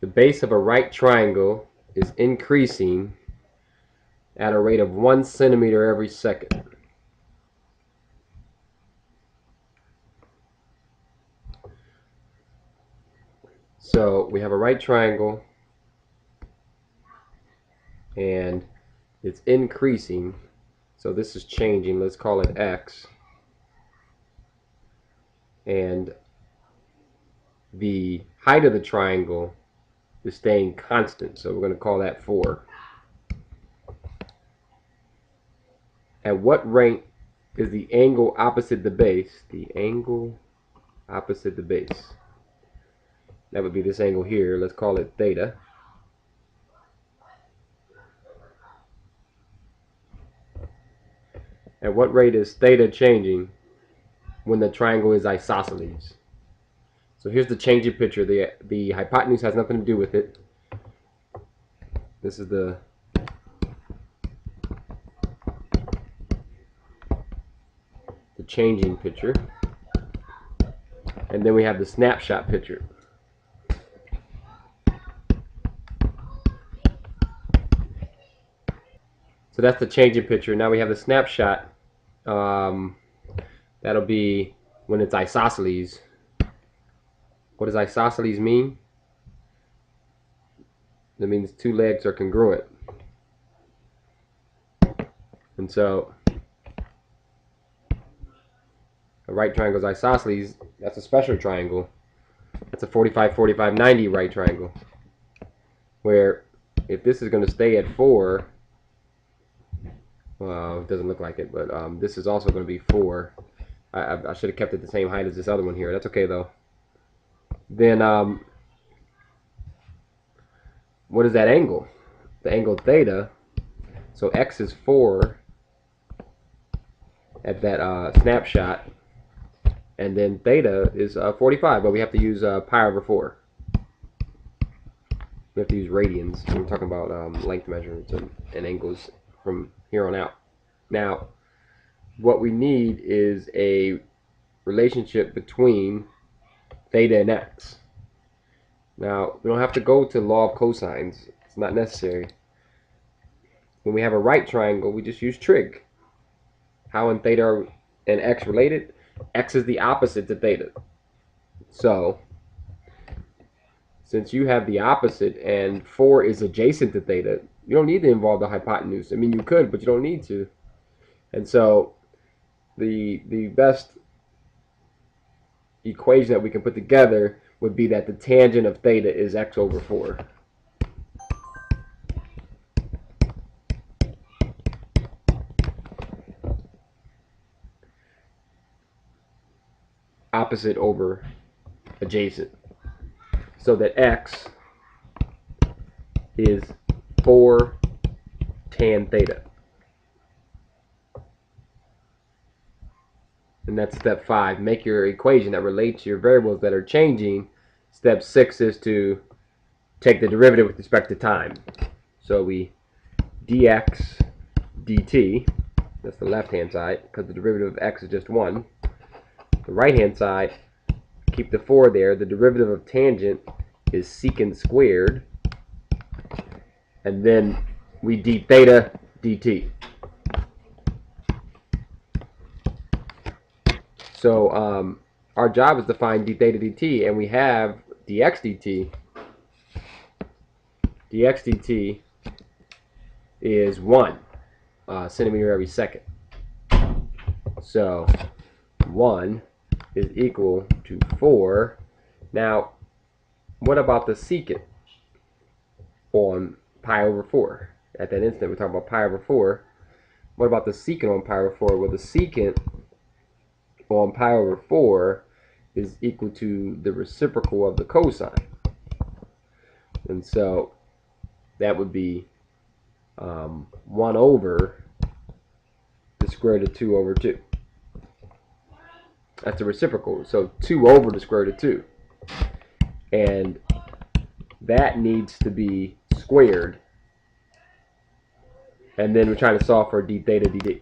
the base of a right triangle is increasing at a rate of 1 centimeter every second. So we have a right triangle and it's increasing. So this is changing. Let's call it X. And the height of the triangle is staying constant. So we're going to call that 4. At what rate is the angle opposite the base? The angle opposite the base. That would be this angle here. Let's call it theta. At what rate is theta changing when the triangle is isosceles? So here's the changing picture. The hypotenuse has nothing to do with it. This is the changing picture. And then we have the snapshot picture. So that's the changing picture. Now we have the snapshot. That'll be when it's isosceles. What does isosceles mean? That means two legs are congruent. And so a right triangle is isosceles. That's a special triangle. That's a 45, 45, 90 right triangle. Where if this is going to stay at 4, well, it doesn't look like it, but this is also going to be 4. I should have kept it the same height as this other one here. That's okay though. Then what is that angle? The angle theta. So X is 4 at that snapshot, and then theta is 45, but we have to use pi over 4. We have to use radians when we're talking about length measurements and angles from here on out. Now, what we need is a relationship between theta and x. Now, we don't have to go to law of cosines. It's not necessary. When we have a right triangle, we just use trig. How and theta and x related? X is the opposite to theta. So, since you have the opposite and 4 is adjacent to theta, you don't need to involve the hypotenuse. I mean, you could, but you don't need to. And so, the best equation that we can put together would be that the tangent of theta is x over 4. Opposite over adjacent. So that x is 4 tan theta. And that's step 5. Make your equation that relates to your variables that are changing. Step 6 is to take the derivative with respect to time. So we dx dt, that's the left hand side, because the derivative of x is just 1. The right hand side, keep the 4 there. The derivative of tangent is secant squared. And then we d theta dt. So our job is to find d theta dt, and we have dx dt. Dx dt is 1 centimeter every second. So 1 is equal to 4. Now, what about the secant on pi over 4? At that instant, we're talking about pi over 4. What about the secant on pi over 4? Well, the secant on pi over 4 is equal to the reciprocal of the cosine. And so that would be 1 over the square root of 2 over 2. That's the reciprocal. So 2 over the square root of 2. And that needs to be squared. And then we're trying to solve for d theta dt.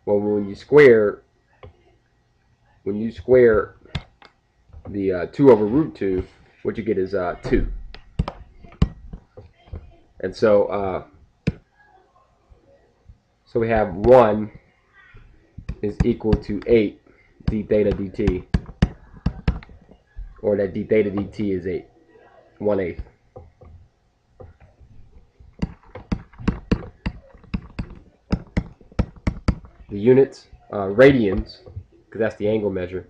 Well, when you square the 2 over root 2, what you get is 2. And so we have 1 is equal to 8 d theta dt, or that d theta dt is 8, 1/8. The units, radians, because that's the angle measure.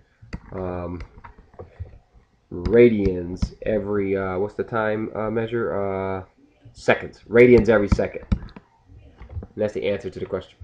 Radians every, what's the time measure? Seconds. Radians every second. And that's the answer to the question.